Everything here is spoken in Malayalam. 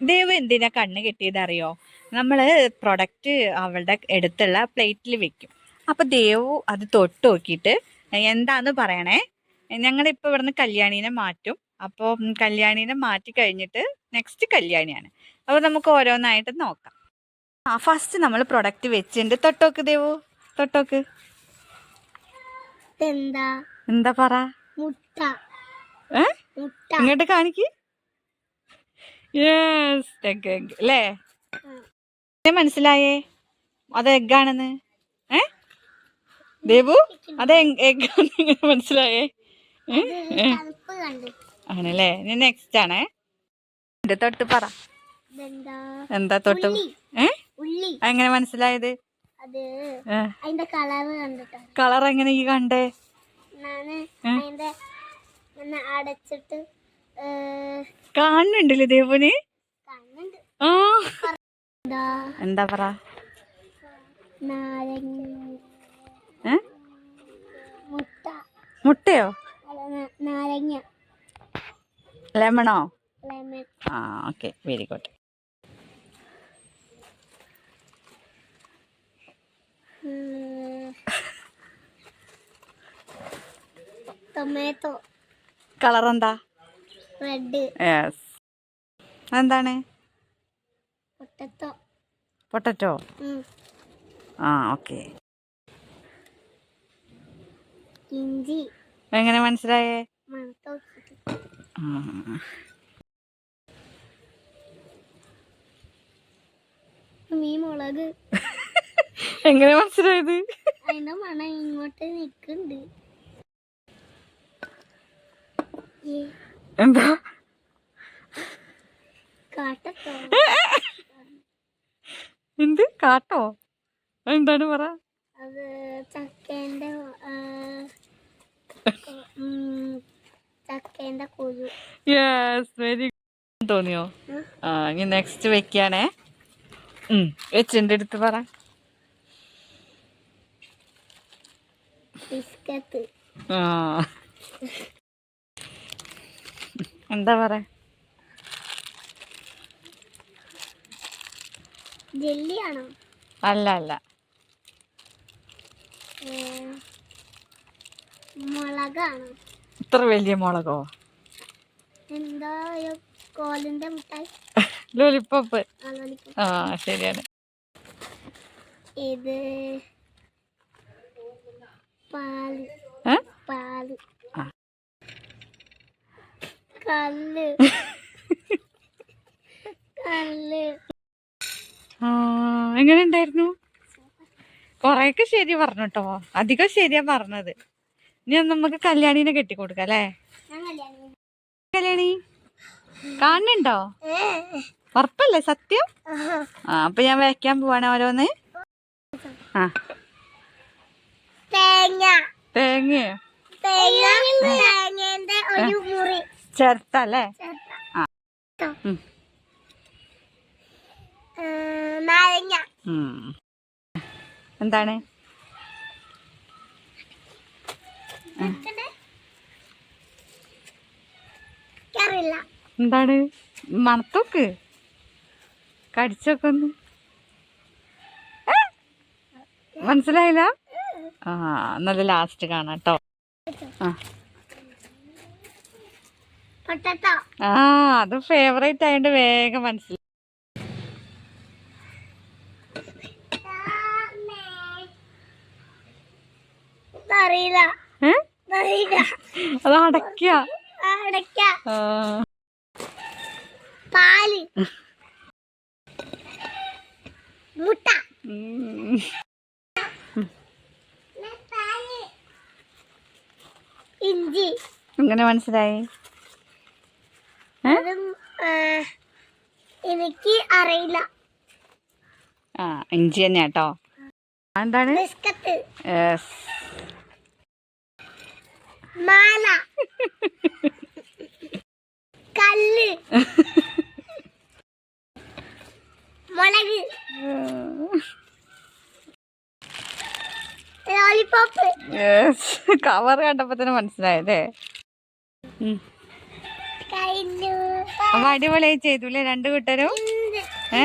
ദേവ് എന്തിനാ കണ്ണ് കെട്ടിയത് അറിയോ? നമ്മൾ പ്രൊഡക്റ്റ് അവളുടെ അടുത്തുള്ള പ്ലേറ്റിൽ വെക്കും. അപ്പോൾ ദേവു അത് തൊട്ട് നോക്കിയിട്ട് എന്താന്ന് പറയണേ. ഞങ്ങളിപ്പോൾ ഇവിടുന്ന് കല്യാണീനെ മാറ്റും. അപ്പോൾ കല്യാണീനെ മാറ്റി കഴിഞ്ഞിട്ട് നെക്സ്റ്റ് കല്യാണിയാണ്. അപ്പോൾ നമുക്ക് ഓരോന്നായിട്ട് നോക്കാം. ഫസ്റ്റ് നമ്മൾ പ്രൊഡക്റ്റ് വെച്ചിട്ടുണ്ട്. തൊട്ടോക്ക് ദേവു, തൊട്ടോക്ക്. എന്താ പറ? മുട്ട. ഇങ്ങോട്ട് കാണിക്ക്. യെസ്, എഗ് അല്ലേ? മനസ്സിലായേ അത് എഗ്ഗാണെന്ന്? ദേവു അത് എഗ്ഗാണെന്ന് മനസ്സിലായേ? ആണല്ലേ. ഇനി നെക്സ്റ്റ് ആണേ. തൊട്ട് പറ. എന്താ തൊട്ട്? എങ്ങനെ മനസ്സിലായത്? കളർ എങ്ങനെ ഈ കണ്ടേ? അടച്ചിട്ട് കാണുന്നുണ്ടല്ലേ ദേവുന്? ആ എന്താ പറ? മുട്ടയോ? നാരങ്ങ. ലെമണോ? ലെമൺ. ആ okay, very good. Tomato. Colour എന്താ? റെഡ്. യെസ്. എന്താണ്? പൊട്ടറ്റോ. പൊട്ടറ്റോ. ആ ഓക്കെ. ഇഞ്ചി. എങ്ങനെ മനസ്സിലായേ? മുളക്. എങ്ങനെ മനസ്സിലായത്? അതിന്റെ മണം ഇങ്ങോട്ട് നിക്കുന്നുണ്ട്. എന്താ? കാട്ടോ. എന്ത് കാട്ടോ? എന്താണ് പറ? അത് ചക്കേന്റെ കുരു. Yes, very good. തോന്നിയോ? ആ ഇനി നെക്സ്റ്റ് വെക്കാണേ. വെച്ചിന്റെ അടുത്ത് പറ. ബിസ്ക്കറ്റ്. ആ എന്താ പറ? ജെല്ലിയാണോ? അല്ല അല്ല. മുളകാണോ? ഇത്ര വലിയ മുളകോ? എന്താ കോലിന്റെ മുട്ടായി? ലോലിപ്പോപ്പ്. ആ ശരിയാണ്. ഇത് പാല്. പാല്. കല്ല്. കല്ല്. എങ്ങനെ ഉണ്ടായിരുന്നു? കൊറേയൊക്കെ ശരി പറഞ്ഞു കേട്ടോ. അധികം ശരിയാ പറഞ്ഞത്. ഇനി നമുക്ക് കല്യാണീനെ കെട്ടിക്കൊടുക്കാം അല്ലേ? കല്യാണി കാണുന്നുണ്ടോ? ഉറപ്പല്ലേ? സത്യം? ആ അപ്പൊ ഞാൻ വെക്കാൻ പോവാണ് ഓരോന്ന്. ആ തേങ്ങയോ? തേങ്ങന്റെ ഒരു മുറി ചേർത്തല്ലേ? ആ നാരങ്ങ. എന്താണ്? എന്താണ്? മണത്തോക്ക്, കടിച്ചൊക്കെ ഒന്ന്. മനസ്സിലായില്ല? ആ നല്ല ലാസ്റ്റ് കാണാം കേട്ടോ. ആ അത് ഫേവറേറ്റ് ആയതുകൊണ്ട് വേഗം മനസ്സിലായി. അത് അടയ്ക്ക. പാല്. മുട്ട. ഇഞ്ചി. എങ്ങനെ മനസ്സിലായി? എനിക്ക് അറിയില്ല. ആ ഇഞ്ചി തന്നെ കേട്ടോ. എന്താണ്? ബിസ്ക്കറ്റ്. യെസ്. മാല. കല്ല്. മുളക്. ലോലിപോപ്പ്. യെസ്, കവർ കണ്ടപ്പോ തന്നെ മനസ്സിലായല്ലേ? കഴിഞ്ഞു. അപ്പൊ അടിപൊളിയായി ചെയ്തു അല്ലേ രണ്ടു കൂട്ടരും? ഏ